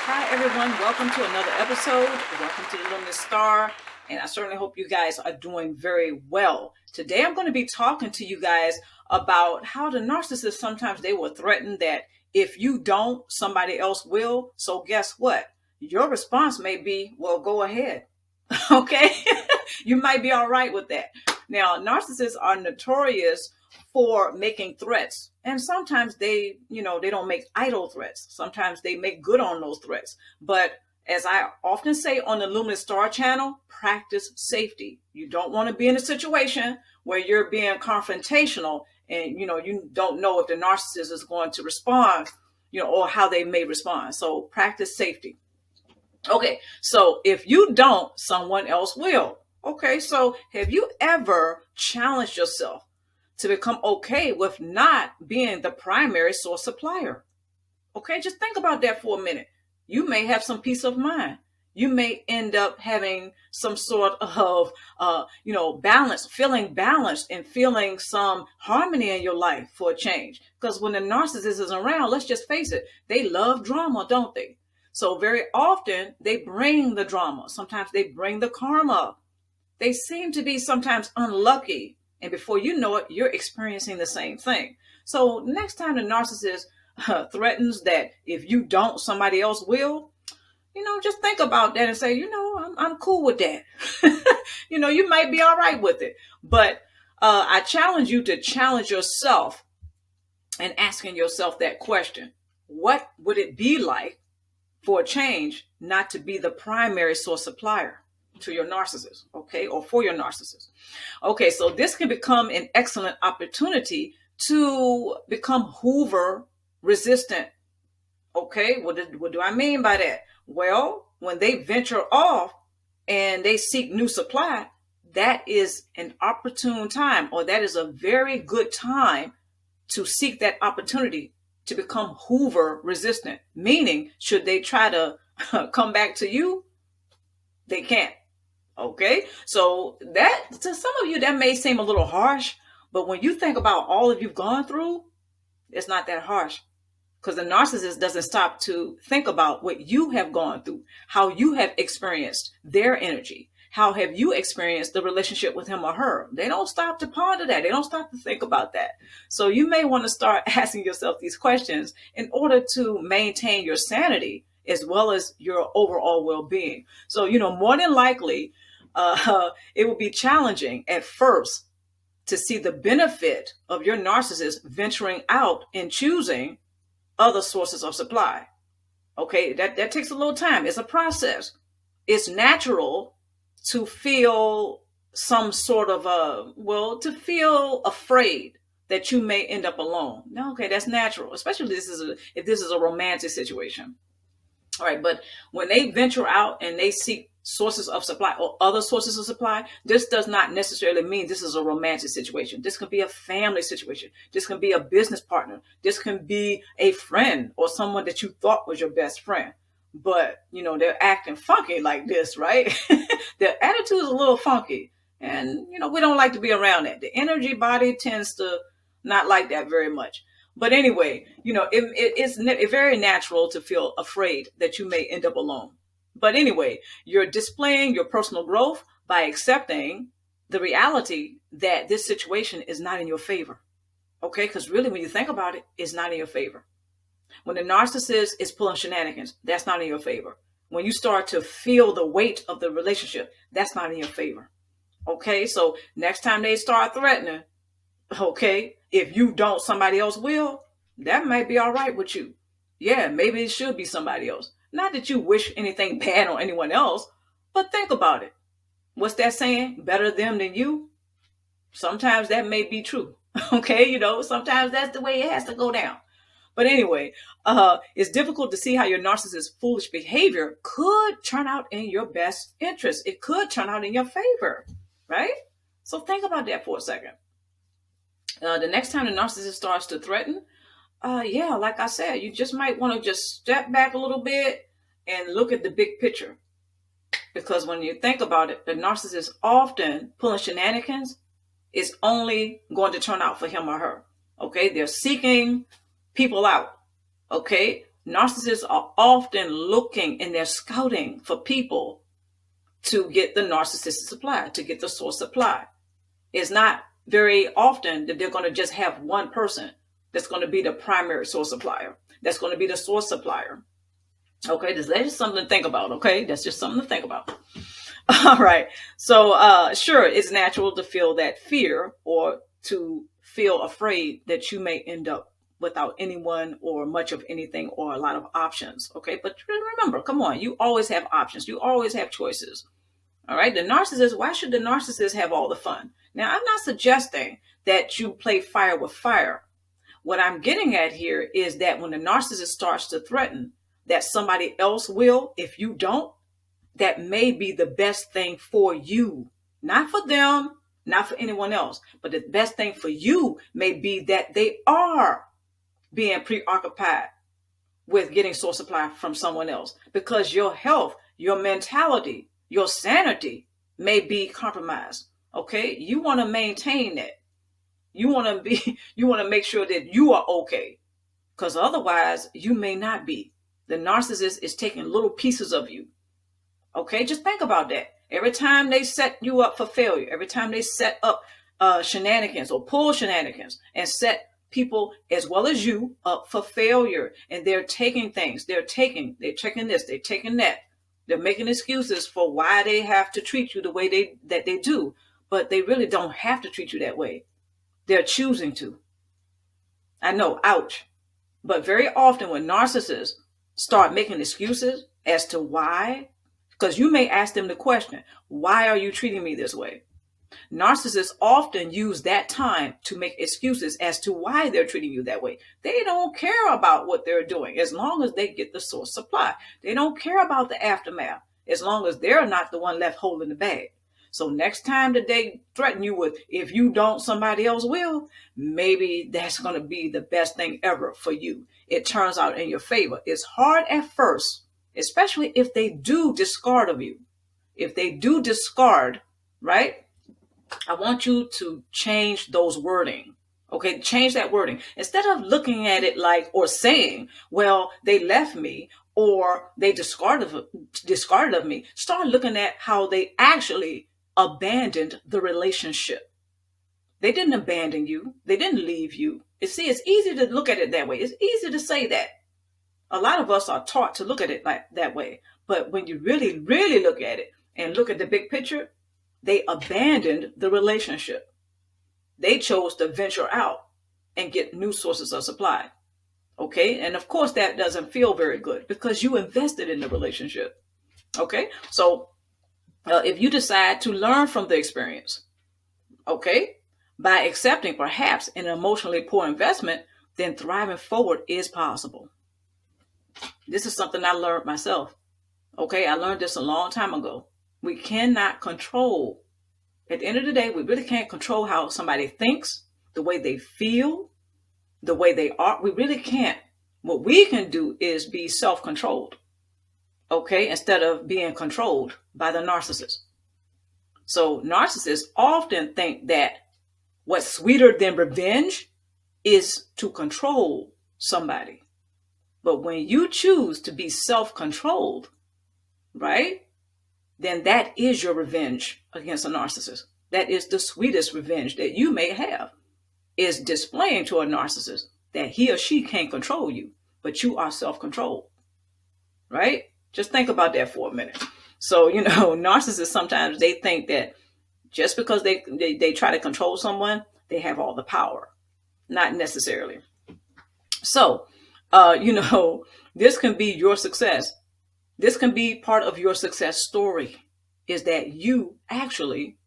Hi, everyone. Welcome to another episode. Welcome to the Luminousz Ztarr. And I certainly hope you guys are doing very well. Today, I'm going to be talking to you guys about how the narcissists sometimes they will threaten that if you don't, somebody else will. So guess what? Your response may be, well, go ahead. Okay? You might be all right with that. Now, narcissists are notorious for making threats. And sometimes they don't make idle threats. Sometimes they make good on those threats. But as I often say on the Luminousz Ztarr channel, practice safety. You don't want to be in a situation where you're being confrontational and you don't know if the narcissist is going to respond, or how they may respond. So practice safety. Okay, so if you don't, someone else will. Okay, so have you ever challenged yourself to become okay with not being the primary source supplier? Okay, just think about that for a minute. You may have some peace of mind. You may end up having some sort of, balance, feeling balanced and feeling some harmony in your life for a change. Because when the narcissist is around, let's just face it, they love drama, don't they? So very often they bring the drama. Sometimes they bring the karma. They seem to be sometimes unlucky. And before you know it, you're experiencing the same thing. So next time the narcissist threatens that if you don't, somebody else will, just think about that and say, I'm cool with that. You might be all right with it. But I challenge you to challenge yourself and asking yourself that question. What would it be like for a change not to be the primary source supplier to your narcissist, okay, or for your narcissist? Okay, so this can become an excellent opportunity to become hoover resistant. Okay, what do I mean by that? Well, when they venture off and they seek new supply, that is an opportune time, or that is a very good time to seek that opportunity to become hoover resistant. Meaning, should they try to come back to you, they can't. Okay, so that to some of you that may seem a little harsh, but when you think about all of you've gone through, it's not that harsh. Because the narcissist doesn't stop to think about what you have gone through, how you have experienced their energy, how have you experienced the relationship with him or her. They don't stop to ponder that. They don't stop to think about that. So you may want to start asking yourself these questions in order to maintain your sanity as well as your overall well-being. So, more than likely, it will be challenging at first to see the benefit of your narcissist venturing out and choosing other sources of supply. Okay, that takes a little time. It's a process. It's natural to feel some sort of to feel afraid that you may end up alone. No, okay, that's natural, especially if this is a romantic situation. All right, but when they venture out and they seek sources of supply or other sources of supply, this does not necessarily mean this is a romantic situation. This can be a family situation. This can be a business partner. This can be a friend or someone that you thought was your best friend. But, they're acting funky like this, right? Their attitude is a little funky. And, we don't like to be around that. The energy body tends to not like that very much. But anyway, it's very natural to feel afraid that you may end up alone. But anyway, you're displaying your personal growth by accepting the reality that this situation is not in your favor. Okay, because really when you think about it, it's not in your favor. When the narcissist is pulling shenanigans, that's not in your favor. When you start to feel the weight of the relationship, that's not in your favor. Okay, so next time they start threatening, okay, if you don't, somebody else will, that might be all right with you. Yeah, maybe it should be somebody else. Not that you wish anything bad on anyone else, but think about it. What's that saying? Better them than you? Sometimes that may be true. Okay, sometimes that's the way it has to go down. But anyway, it's difficult to see how your narcissist's foolish behavior could turn out in your best interest. It could turn out in your favor, right? So think about that for a second. The next time the narcissist starts to threaten, like I said, you just might want to just step back a little bit and look at the big picture. Because when you think about it, the narcissist often pulling shenanigans is only going to turn out for him or her. Okay, they're seeking people out. Okay, Narcissists are often looking and they're scouting for people to get the narcissistic supply, to get the source supply. It's not very often that they're going to just have one person that's going to be the primary source supplier, that's going to be the source supplier. Okay, that's just something to think about. Okay, that's just something to think about. All right. So, sure, it's natural to feel that fear or to feel afraid that you may end up without anyone or much of anything or a lot of options. Okay. But remember, come on, you always have options. You always have choices. All right. The narcissist, why should the narcissist have all the fun? Now, I'm not suggesting that you play fire with fire. What I'm getting at here is that when the narcissist starts to threaten that somebody else will, if you don't, that may be the best thing for you, not for them, not for anyone else, but the best thing for you may be that they are being preoccupied with getting source supply from someone else, because your health, your mentality, your sanity may be compromised. Okay. You want to maintain that. You want to make sure that you are okay, because otherwise you may not be. The narcissist is taking little pieces of you. Okay, just think about that. Every time they set you up for failure, every time they set up shenanigans or pull shenanigans and set people as well as you up for failure, and they're taking things, they're taking this, they're taking that. They're making excuses for why they have to treat you the way that they do, but they really don't have to treat you that way. They're choosing to. I know, ouch. But very often when narcissists start making excuses as to why, because you may ask them the question, why are you treating me this way? Narcissists often use that time to make excuses as to why they're treating you that way. They don't care about what they're doing as long as they get the source supply. They don't care about the aftermath as long as they're not the one left holding the bag. So next time that they threaten you with, if you don't, somebody else will, maybe that's going to be the best thing ever for you. It turns out in your favor. It's hard at first, especially if they do discard of you. If they do discard, right? I want you to change those wording. Okay, change that wording. Instead of looking at it like, or saying, well, they left me or they discarded of me, start looking at how they actually abandoned the relationship. They didn't abandon you. They didn't leave you. You see, it's easy to look at it that way. It's easy to say that. A lot of us are taught to look at it like that way. But when you really, really look at it and look at the big picture, they abandoned the relationship. They chose to venture out and get new sources of supply. Okay. And of course, that doesn't feel very good because you invested in the relationship. Okay. So if you decide to learn from the experience, okay, by accepting perhaps an emotionally poor investment, then thriving forward is possible. This is something I learned myself. Okay. I learned this a long time ago. We cannot control. At the end of the day, we really can't control how somebody thinks, the way they feel, the way they are. We really can't. What we can do is be self-controlled. Okay, instead of being controlled by the narcissist. So narcissists often think that what's sweeter than revenge is to control somebody. But when you choose to be self-controlled, right, then that is your revenge against a narcissist. That is the sweetest revenge that you may have, is displaying to a narcissist that he or she can't control you, but you are self-controlled, right? Just think about that for a minute. So, narcissists, sometimes they think that just because they try to control someone, they have all the power. Not necessarily. So, this can be your success. This can be part of your success story, is that you actually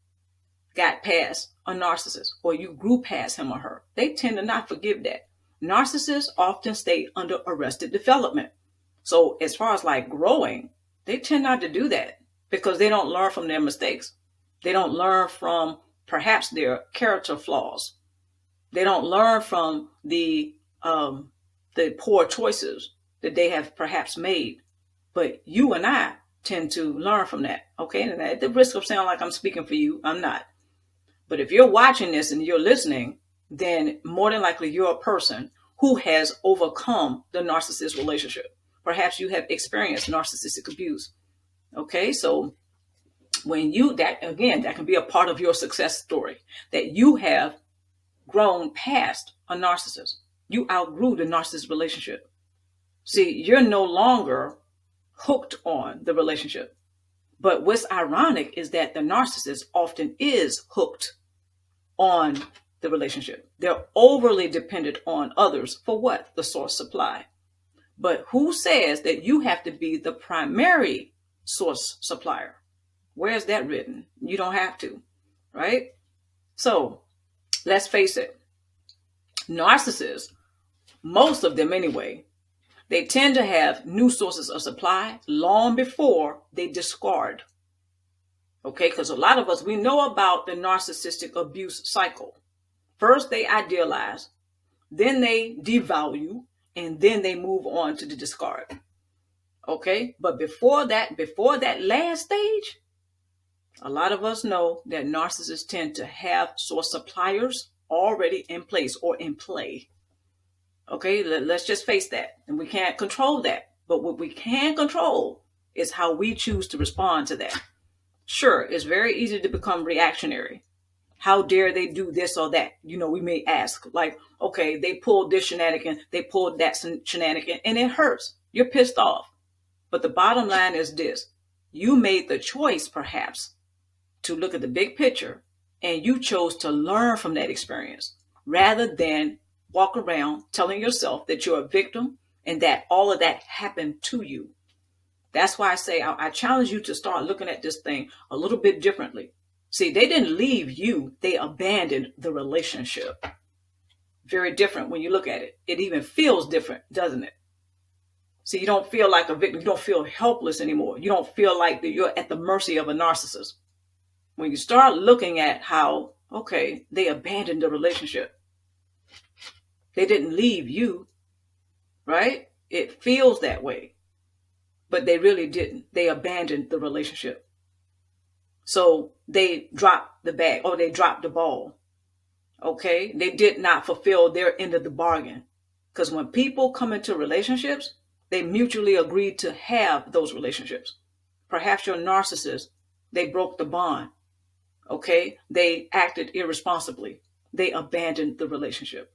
got past a narcissist or you grew past him or her. They tend to not forgive that. Narcissists often stay under arrested development. So as far as like growing, they tend not to do that because they don't learn from their mistakes. They don't learn from perhaps their character flaws. They don't learn from the poor choices that they have perhaps made. But you and I tend to learn from that. Okay. And at the risk of sounding like I'm speaking for you, I'm not. But if you're watching this and you're listening, then more than likely you're a person who has overcome the narcissist relationship. Perhaps you have experienced narcissistic abuse. Okay, so when that can be a part of your success story, that you have grown past a narcissist. You outgrew the narcissist relationship. See, you're no longer hooked on the relationship. But what's ironic is that the narcissist often is hooked on the relationship. They're overly dependent on others for what? The source supply. But who says that you have to be the primary source supplier? Where's that written? You don't have to, right? So let's face it. Narcissists, most of them anyway, they tend to have new sources of supply long before they discard. Okay, because a lot of us, we know about the narcissistic abuse cycle. First, they idealize, then they devalue, and then they move on to the discard. Okay, but before that last stage, a lot of us know that narcissists tend to have source suppliers already in place or in play. Okay, let's just face that. And we can't control that. But what we can control is how we choose to respond to that. Sure, it's very easy to become reactionary. How dare they do this or that? We may ask, like, okay, they pulled this shenanigan, they pulled that shenanigan, and it hurts. You're pissed off. But the bottom line is this. You made the choice, perhaps, to look at the big picture, and you chose to learn from that experience rather than walk around telling yourself that you're a victim and that all of that happened to you. That's why I say I challenge you to start looking at this thing a little bit differently. See, they didn't leave you. They abandoned the relationship. Very different when you look at it. It even feels different, doesn't it? See, you don't feel like a victim. You don't feel helpless anymore. You don't feel like that you're at the mercy of a narcissist. When you start looking at how, okay, they abandoned the relationship. They didn't leave you, right? It feels that way. But they really didn't. They abandoned the relationship. So they dropped the bag, or they dropped the ball. Okay? They did not fulfill their end of the bargain. Because when people come into relationships, they mutually agreed to have those relationships. Perhaps your narcissist, they broke the bond. Okay? They acted irresponsibly. They abandoned the relationship.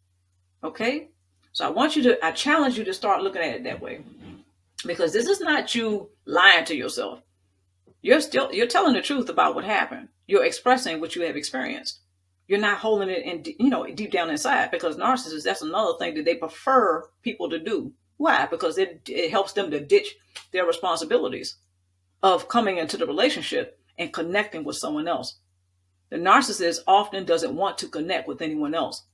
Okay? So I challenge you to start looking at it that way. Because this is not you lying to yourself. You're telling the truth about what happened. You're expressing what you have experienced. You're not holding it in, deep down inside, because narcissists, that's another thing that they prefer people to do. Why? Because it helps them to ditch their responsibilities of coming into the relationship and connecting with someone else. The narcissist often doesn't want to connect with anyone else.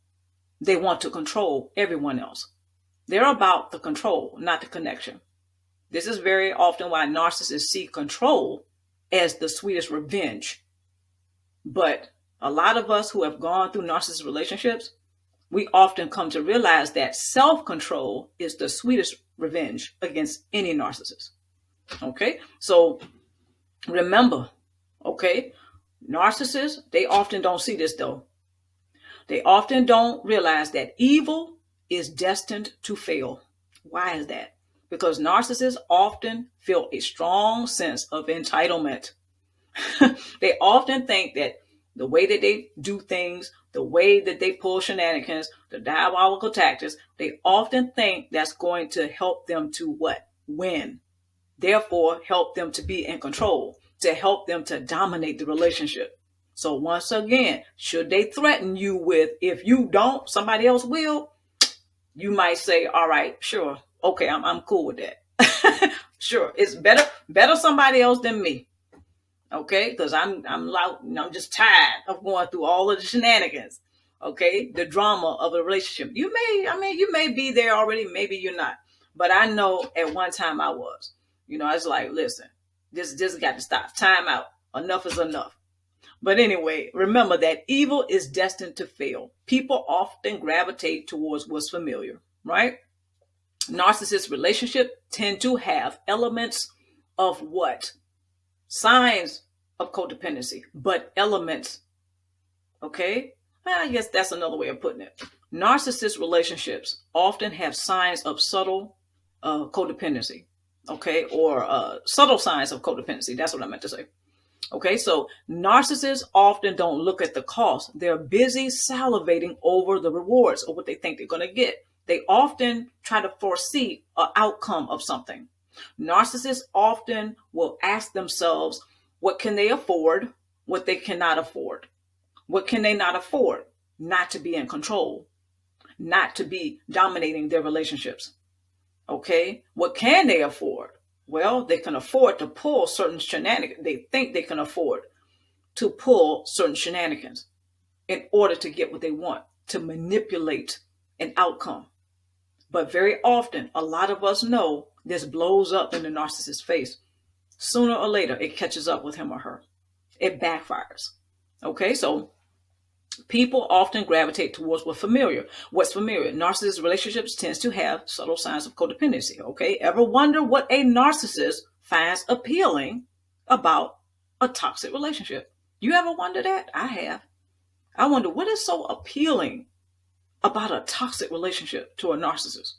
They want to control everyone else. They're about the control, not the connection. This is very often why narcissists see control as the sweetest revenge. But a lot of us who have gone through narcissist relationships, we often come to realize that self-control is the sweetest revenge against any narcissist. Okay? So remember, okay, narcissists, they often don't see this though. They often don't realize that evil is destined to fail. Why is that? Because narcissists often feel a strong sense of entitlement. They often think that the way that they do things, the way that they pull shenanigans, the diabolical tactics, they often think that's going to help them to what? Win. Therefore, help them to be in control, to help them to dominate the relationship. So once again, should they threaten you with, if you don't, somebody else will, you might say, all right, sure. Okay, I'm cool with that. Sure, it's better somebody else than me. Okay, because I'm just tired of going through all of the shenanigans. Okay, the drama of a relationship. You may be there already, maybe you're not. But I know at one time I was. I was like, listen, this got to stop. Time out. Enough is enough. But anyway, remember that evil is destined to fail. People often gravitate towards what's familiar, right? Narcissist relationships tend to have elements of what? Signs of codependency, but elements. Okay? I guess that's another way of putting it. Narcissist relationships often have signs of subtle codependency, okay, or subtle signs of codependency. That's what I meant to say. Okay, so narcissists often don't look at the cost. They're busy salivating over the rewards or what they think they're going to get. They often try to foresee an outcome of something. Narcissists often will ask themselves, what can they afford? What they cannot afford. What can they not afford? Not to be in control, not to be dominating their relationships. Okay, what can they afford? Well, they can afford to pull certain shenanigans. They think they can afford to pull certain shenanigans in order to get what they want, to manipulate an outcome. But very often, a lot of us know this blows up in the narcissist's face. Sooner or later, it catches up with him or her. It backfires. Okay, so people often gravitate towards what's familiar. What's familiar? Narcissist relationships tends to have subtle signs of codependency. Okay, ever wonder what a narcissist finds appealing about a toxic relationship? You ever wonder that? I have. I wonder what is so appealing about a toxic relationship to a narcissist.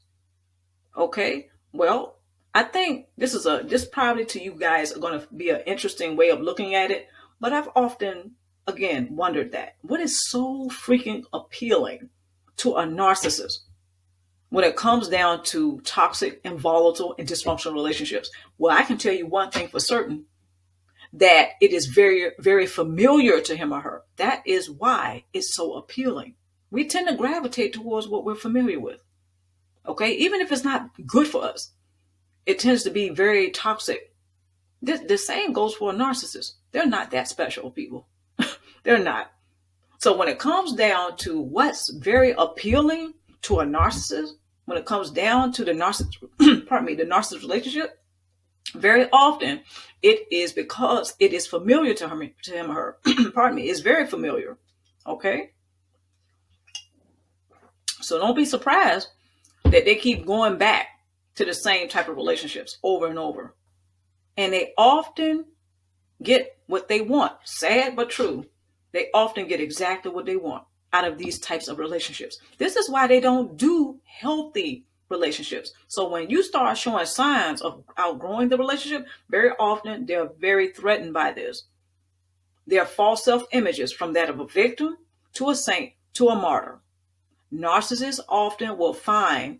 Okay, well, I think this probably to you guys are going to be an interesting way of looking at it, but I've often again wondered that. What is so freaking appealing to a narcissist when it comes down to toxic and volatile and dysfunctional relationships? Well, I can tell you one thing for certain, that it is very, very familiar to him or her. That is why it's so appealing. We tend to gravitate towards what we're familiar with. Okay, even if it's not good for us, it tends to be very toxic. The same goes for a narcissist. They're not that special, people. They're not. So when it comes down to what's very appealing to a narcissist, when it comes down to the narcissist, the narcissist relationship, very often it is because it is familiar to him or her. It's very familiar. Okay. So don't be surprised that they keep going back to the same type of relationships over and over. And they often get what they want. Sad but true. They often get exactly what they want out of these types of relationships. This is why they don't do healthy relationships. So when you start showing signs of outgrowing the relationship, very often they're very threatened by this. Their false self-images, from that of a victim to a saint to a martyr. Narcissists often will find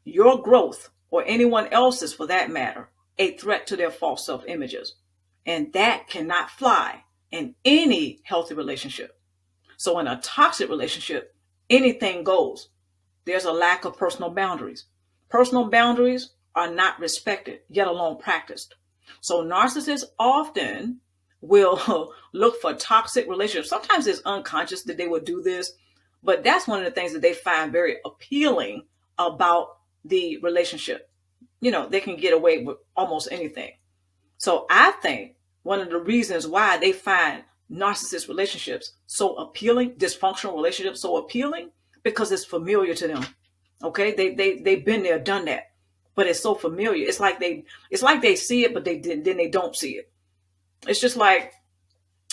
your growth, or anyone else's for that matter, a threat to their false self-images. And that cannot fly in any healthy relationship. So in a toxic relationship, anything goes. There's a lack of personal boundaries. Personal boundaries are not respected, yet alone practiced. So narcissists often will look for toxic relationships. Sometimes it's unconscious that they would do this, but that's one of the things that they find very appealing about the relationship. You know, they can get away with almost anything. So I think one of the reasons why they find narcissist relationships so appealing, dysfunctional relationships so appealing, because it's familiar to them. Okay, they've been there, done that, but it's so familiar. It's like they see it, but then they don't see it. It's just like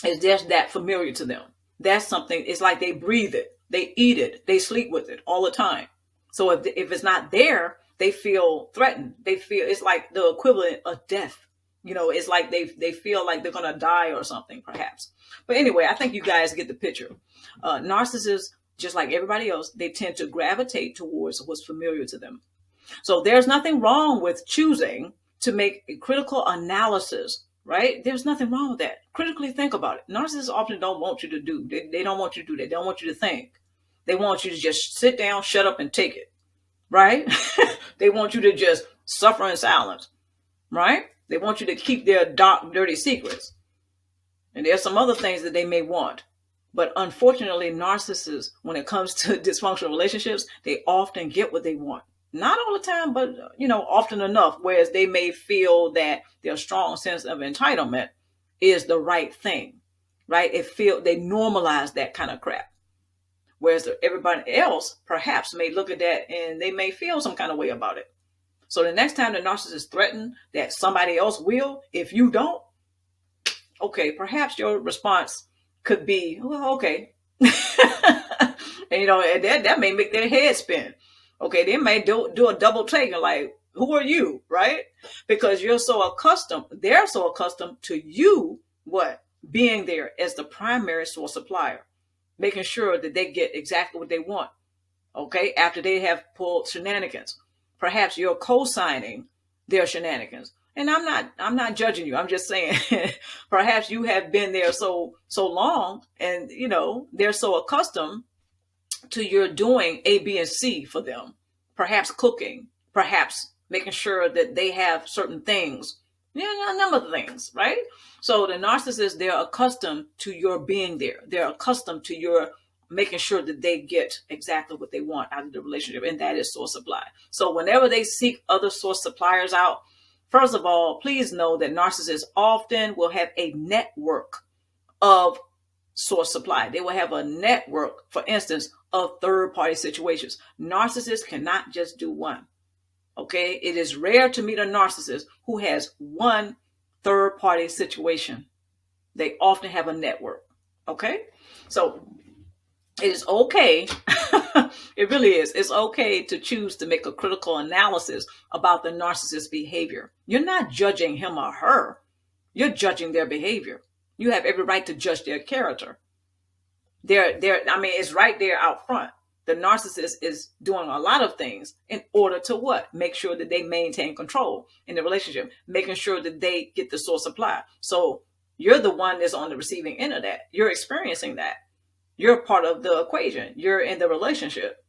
it's just that familiar to them. That's something. It's like they breathe it, they eat it, they sleep with it all the time. So if it's not there, they feel threatened. They feel it's like the equivalent of death. You know, it's like they feel like they're gonna die or something, perhaps. But anyway, I think you guys get the picture. Narcissists, just like everybody else, they tend to gravitate towards what's familiar to them. So there's nothing wrong with choosing to make a critical analysis, right? There's nothing wrong with that. Critically think about it. Narcissists often don't want you to do. They don't want you to do that. They don't want you to think. They want you to just sit down, shut up, and take it, right? They want you to just suffer in silence, right? They want you to keep their dark, dirty secrets. And there's some other things that they may want. But unfortunately, narcissists, when it comes to dysfunctional relationships, they often get what they want. Not all the time, but, often enough, whereas they may feel that their strong sense of entitlement is the right thing, right? They normalize that kind of crap. Whereas everybody else perhaps may look at that and they may feel some kind of way about it. So the next time the narcissist threatens that somebody else will, if you don't, okay, perhaps your response could be, well, okay. And, and that may make their head spin. Okay, they may do a double take and like, who are you, right? Because they're so accustomed to you, what? Being there as the primary source supplier, making sure that they get exactly what they want. Okay, after they have pulled shenanigans, perhaps you're co-signing their shenanigans. And I'm not judging you. I'm just saying, perhaps you have been there so long, and they're so accustomed to your doing A, B, and C for them. Perhaps cooking, perhaps making sure that they have certain things, a number of things, right? So the narcissist, they're accustomed to your being there. They're accustomed to your making sure that they get exactly what they want out of the relationship, and that is source supply. So whenever they seek other source suppliers out, first of all, please know that narcissists often will have a network of source supply. They will have a network, for instance, of third-party situations. Narcissists cannot just do one. Okay, it is rare to meet a narcissist who has one third-party situation. They often have a network. Okay, so it is okay. It really is. It's okay to choose to make a critical analysis about the narcissist's behavior. You're not judging him or her. You're judging their behavior. You have every right to judge their character. It's right there out front. The narcissist is doing a lot of things in order to what? Make sure that they maintain control in the relationship, making sure that they get the source supply. So you're the one that's on the receiving end of that. You're experiencing that. You're part of the equation. You're in the relationship.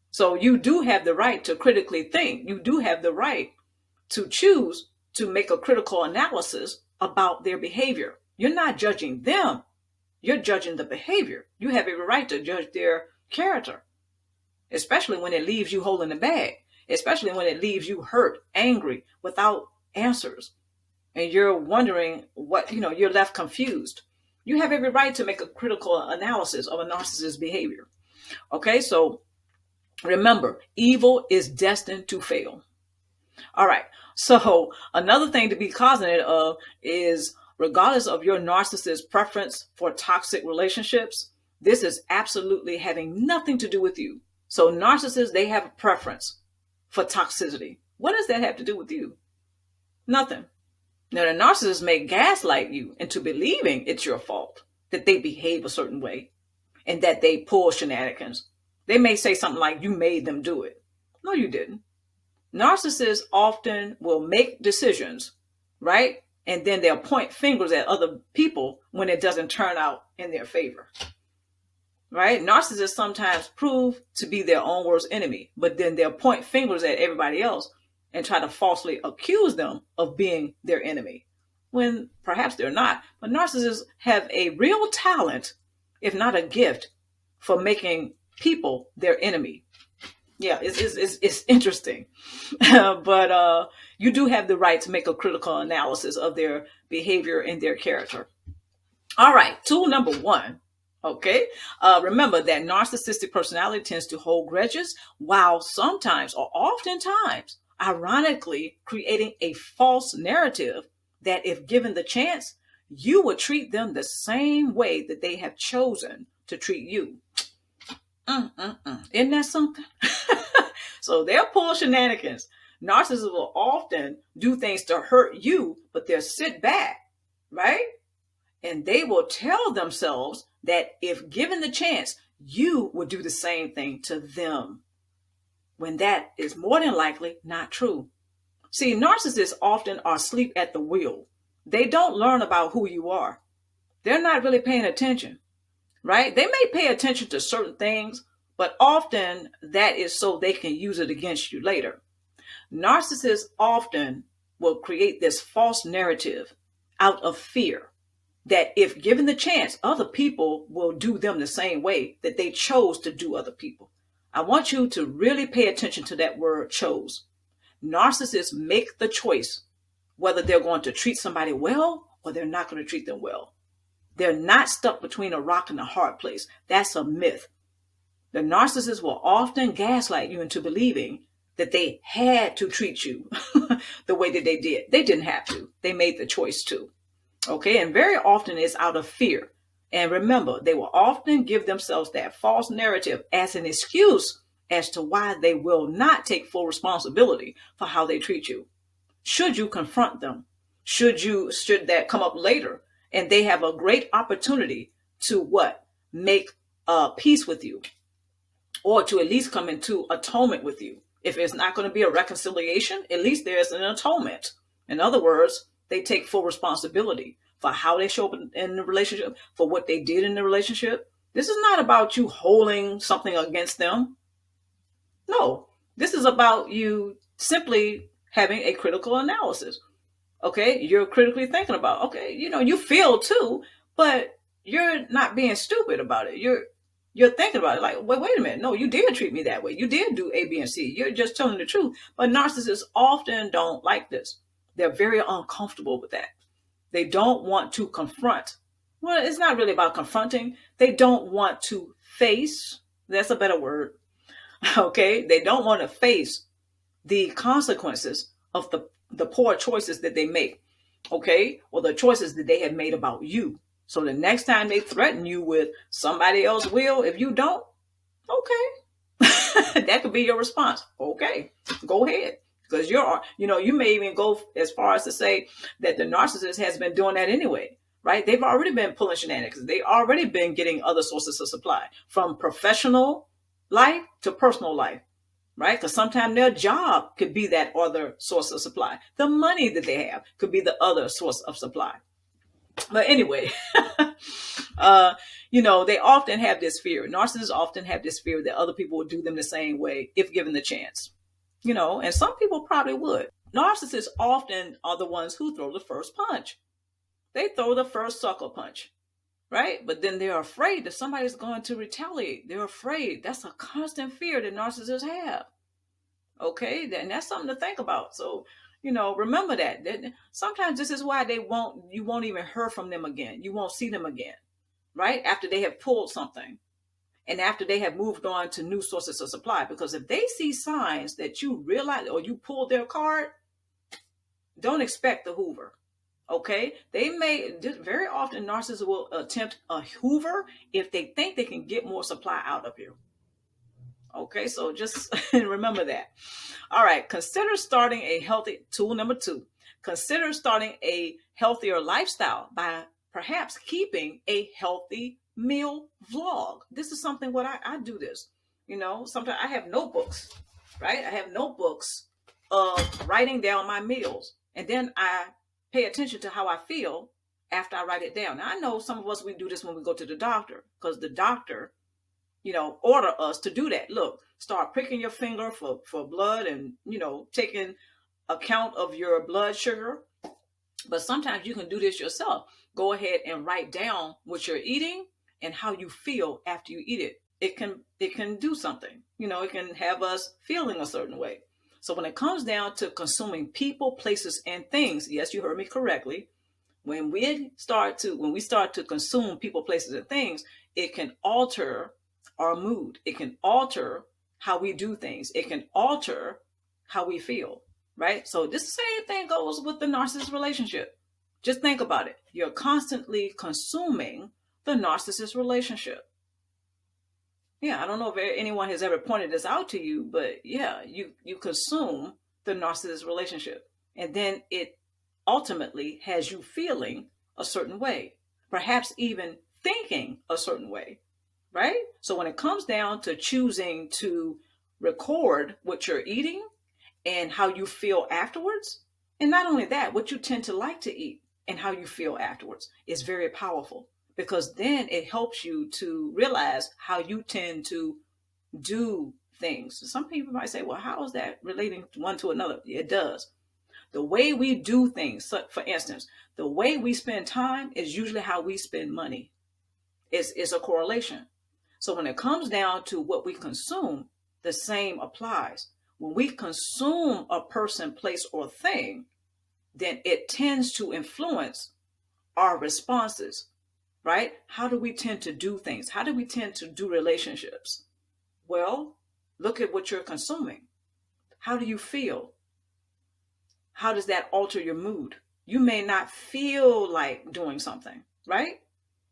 So you do have the right to critically think. You do have the right to choose to make a critical analysis about their behavior. You're not judging them. You're judging the behavior. You have every right to judge their character, especially when it leaves you holding the bag, especially when it leaves you hurt, angry, without answers, and you're wondering what, you're left confused. You have every right to make a critical analysis of a narcissist's behavior. Okay, so remember, evil is destined to fail. All right, so another thing to be cognizant of is, regardless of your narcissist's preference for toxic relationships, this is absolutely having nothing to do with you. So narcissists, they have a preference for toxicity. What does that have to do with you? Nothing. Now, the narcissist may gaslight you into believing it's your fault, that they behave a certain way, and that they pull shenanigans. They may say something like, you made them do it. No, you didn't. Narcissists often will make decisions, right? And then they'll point fingers at other people when it doesn't turn out in their favor. Right? Narcissists sometimes prove to be their own worst enemy, but then they'll point fingers at everybody else and try to falsely accuse them of being their enemy, when perhaps they're not. But narcissists have a real talent, if not a gift, for making people their enemy. Yeah, it's interesting. But you do have the right to make a critical analysis of their behavior and their character. All right, tool number 1. Okay, remember that narcissistic personality tends to hold grudges, while sometimes or oftentimes, ironically, creating a false narrative that if given the chance, you would treat them the same way that they have chosen to treat you. Isn't that something? So they'll pull shenanigans. Narcissists will often do things to hurt you, but they'll sit back, right? And they will tell themselves that if given the chance, you would do the same thing to them, when that is more than likely not true. See, narcissists often are asleep at the wheel. They don't learn about who you are. They're not really paying attention, right? They may pay attention to certain things, but often that is so they can use it against you later. Narcissists often will create this false narrative out of fear that if given the chance, other people will do them the same way that they chose to do other people. I want you to really pay attention to that word chose. Narcissists make the choice whether they're going to treat somebody well or they're not going to treat them well. They're not stuck between a rock and a hard place. That's a myth. The narcissist will often gaslight you into believing that they had to treat you the way that they did. They didn't have to. They made the choice to. Okay, and very often it's out of fear. And remember, they will often give themselves that false narrative as an excuse as to why they will not take full responsibility for how they treat you. Should you confront them? Should that come up later and they have a great opportunity to what? Make peace with you, or to at least come into atonement with you. If it's not going to be a reconciliation, at least there's an atonement. In other words, they take full responsibility for how they show up in the relationship, for what they did in the relationship. This is not about you holding something against them. No, this is about you simply having a critical analysis. Okay, you're critically thinking about, okay, you feel too, but you're not being stupid about it. You're thinking about it like, wait a minute. No, you did treat me that way. You did do A, B, and C. You're just telling the truth. But narcissists often don't like this. They're very uncomfortable with that. They don't want to confront. Well, it's not really about confronting. They don't want to face. That's a better word. Okay, they don't want to face the consequences of the poor choices that they make, okay, or the choices that they have made about you. So the next time they threaten you with somebody else will, if you don't, okay, that could be your response. Okay, go ahead, because you may even go as far as to say that the narcissist has been doing that anyway, right? They've already been pulling shenanigans. They've already been getting other sources of supply, from professional life to personal life. Right? Because sometimes their job could be that other source of supply. The money that they have could be the other source of supply. But anyway, they often have this fear. Narcissists often have this fear that other people will do them the same way if given the chance. And some people probably would. Narcissists often are the ones who throw the first punch. They throw the first sucker punch. Right? But then they're afraid that somebody's going to retaliate. They're afraid. That's a constant fear that narcissists have. Okay? And that's something to think about. So, remember that sometimes this is why you won't even hear from them again. You won't see them again. Right? After they have pulled something and after they have moved on to new sources of supply. Because if they see signs that you realize or you pulled their card, don't expect the hoover. Okay, very often narcissists will attempt a hoover if they think they can get more supply out of you. Okay, so just remember that. All right, tool number 2. Consider starting a healthier lifestyle by perhaps keeping a healthy meal vlog. This is something I do this. Sometimes I have notebooks, right? I have notebooks of writing down my meals, and then I pay attention to how I feel after I write it down. Now, I know some of us, we do this when we go to the doctor, because the doctor, order us to do that. Look, start pricking your finger for blood and, taking account of your blood sugar. But sometimes you can do this yourself. Go ahead and write down what you're eating and how you feel after you eat it. It can do something. It can have us feeling a certain way. So when it comes down to consuming people, places, and things, yes, you heard me correctly. When we start to consume people, places, and things, it can alter our mood. It can alter how we do things. It can alter how we feel, right? So this same thing goes with the narcissist relationship. Just think about it. You're constantly consuming the narcissist relationship. Yeah, I don't know if anyone has ever pointed this out to you, but yeah, you consume the narcissist relationship. And then it ultimately has you feeling a certain way, perhaps even thinking a certain way, right? So when it comes down to choosing to record what you're eating and how you feel afterwards, and not only that, what you tend to like to eat and how you feel afterwards is very powerful. Because then it helps you to realize how you tend to do things. Some people might say, well, how is that relating one to another? It does. The way we do things, for instance, the way we spend time is usually how we spend money. It's a correlation. So when it comes down to what we consume, the same applies. When we consume a person, place, or thing, then it tends to influence our responses. Right? How do we tend to do things? How do we tend to do relationships? Well, look at what you're consuming. How do you feel? How does that alter your mood? You may not feel like doing something, right?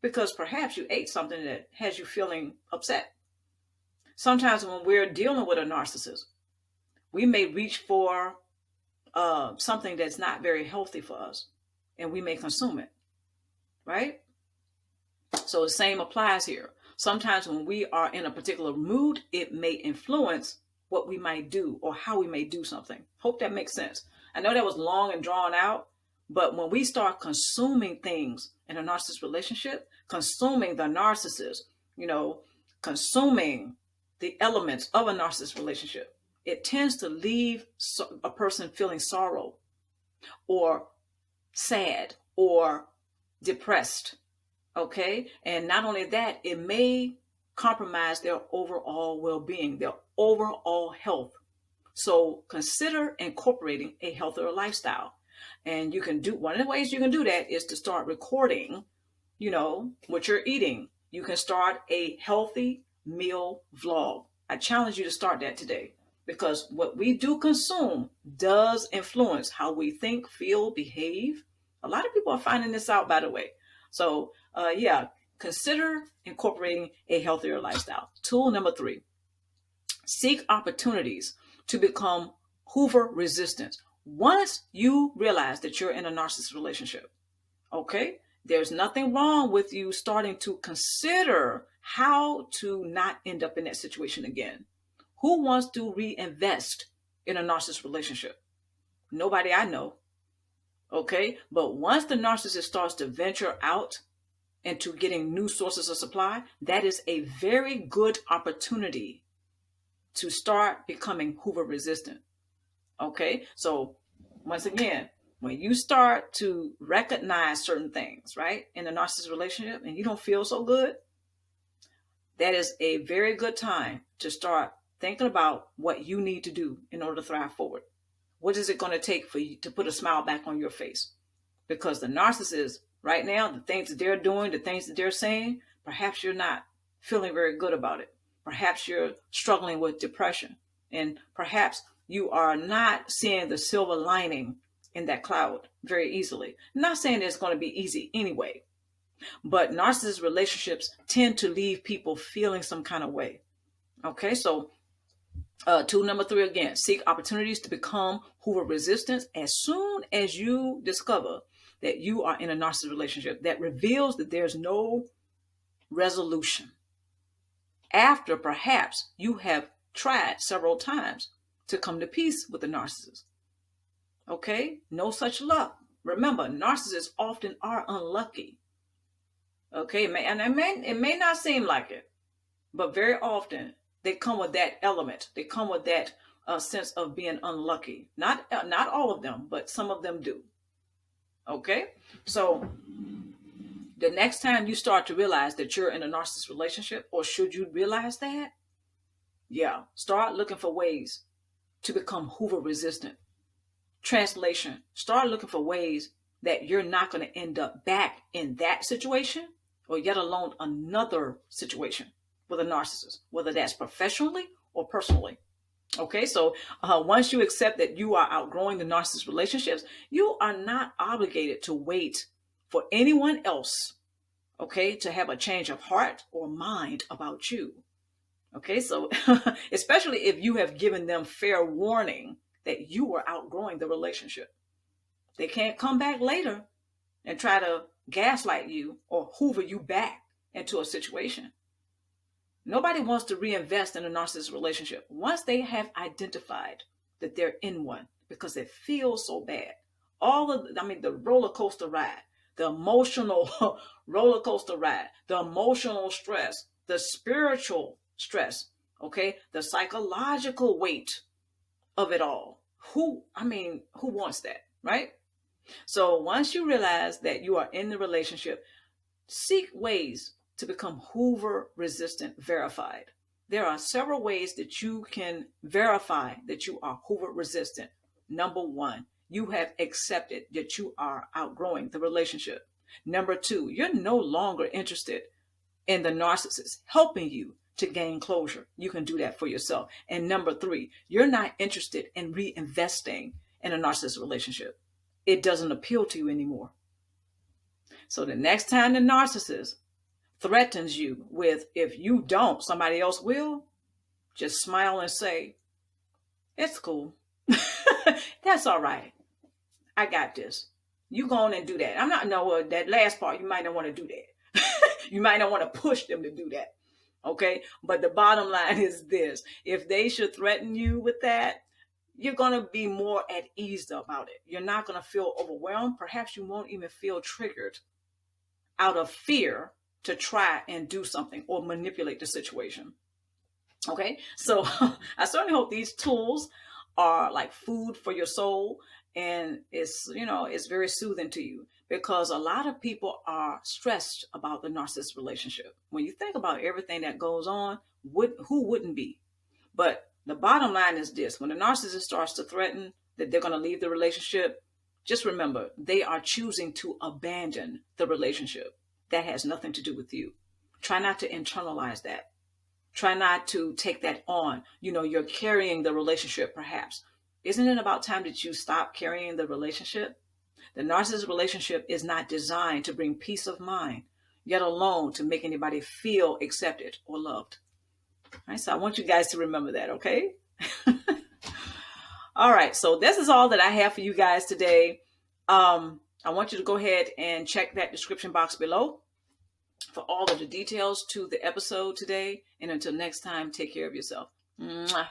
because perhaps you ate something that has you feeling upset. Sometimes when we're dealing with a narcissist, we may reach for something that's not very healthy for us, and we may consume it, right? So the same applies here. Sometimes when we are in a particular mood, it may influence what we might do or how we may do something. Hope that makes sense. I know that was long and drawn out, but when we start consuming things in a narcissist relationship, consuming the narcissist, consuming the elements of a narcissist relationship, it tends to leave a person feeling sorrow or sad or depressed. Okay. And not only that, it may compromise their overall well-being, their overall health. So consider incorporating a healthier lifestyle. And you can do, one of the ways you can do that is to start recording, what you're eating. You can start a healthy meal vlog. I challenge you to start that today, because what we do consume does influence how we think, feel, behave. A lot of people are finding this out, by the way. So consider incorporating a healthier lifestyle. Tool number 3, seek opportunities to become hoover resistant. Once you realize that you're in a narcissist relationship, okay, there's nothing wrong with you starting to consider how to not end up in that situation again. Who wants to reinvest in a narcissist relationship? Nobody I know. Okay, but once the narcissist starts to venture out into getting new sources of supply, that is a very good opportunity to start becoming hoover resistant. Okay, so once again, when you start to recognize certain things, right, in a narcissist relationship and you don't feel so good, that is a very good time to start thinking about what you need to do in order to thrive forward. What is it going to take for you to put a smile back on your face? Because the narcissist right now, the things that they're doing, the things that they're saying, perhaps you're not feeling very good about it. Perhaps you're struggling with depression, and perhaps you are not seeing the silver lining in that cloud very easily. I'm not saying it's going to be easy anyway, but narcissist relationships tend to leave people feeling some kind of way. Okay, so tool number 3 again, seek opportunities to become hoover resistant as soon as you discover that you are in a narcissist relationship that reveals that there's no resolution. After perhaps you have tried several times to come to peace with the narcissist. Okay, no such luck. Remember, narcissists often are unlucky. Okay, it may not seem like it, but very often they come with that element. They come with that sense of being unlucky. Not all of them, but some of them do. Okay, so the next time you start to realize that you're in a narcissist relationship, or should you realize that, start looking for ways to become hoover resistant. Translation, start looking for ways that you're not going to end up back in that situation, or yet alone another situation with a narcissist, whether that's professionally or personally. Okay, so once you accept that you are outgrowing the narcissist relationships, you are not obligated to wait for anyone else, okay, to have a change of heart or mind about you. Okay, so especially if you have given them fair warning that you are outgrowing the relationship. They can't come back later and try to gaslight you or hoover you back into a situation. Nobody wants to reinvest in a narcissist relationship once they have identified that they're in one, because it feels so bad. The roller coaster ride, the emotional roller coaster ride, the emotional stress, the spiritual stress, okay, the psychological weight of it all. Who wants that, right? So once you realize that you are in the relationship, seek ways to become hoover resistant verified. There are several ways that you can verify that you are hoover resistant. Number 1, you have accepted that you are outgrowing the relationship. Number 2, you're no longer interested in the narcissist helping you to gain closure. You can do that for yourself. And number 3, you're not interested in reinvesting in a narcissist relationship. It doesn't appeal to you anymore. So the next time the narcissist threatens you with, if you don't, somebody else will, just smile and say, it's cool. That's all right. I got this. You go on and do that. I'm not, no, that last part, you might not want to do that. You might not want to push them to do that. Okay. But the bottom line is this: if they should threaten you with that, you're going to be more at ease about it. You're not going to feel overwhelmed. Perhaps you won't even feel triggered out of fear to try and do something or manipulate the situation. Okay. So I certainly hope these tools are like food for your soul, and it's, it's very soothing to you, because a lot of people are stressed about the narcissist relationship. When you think about everything that goes on, who wouldn't be? But the bottom line is this: when the narcissist starts to threaten that they're going to leave the relationship, just remember, they are choosing to abandon the relationship. That has nothing to do with you. Try not to internalize that. Try not to take that on. You're carrying the relationship, perhaps. Isn't it about time that you stop carrying the relationship? The narcissist relationship is not designed to bring peace of mind, yet alone to make anybody feel accepted or loved. All right, so I want you guys to remember that, okay? All right, so this is all that I have for you guys today. I want you to go ahead and check that description box below for all of the details to the episode today. And until next time, take care of yourself. Mwah.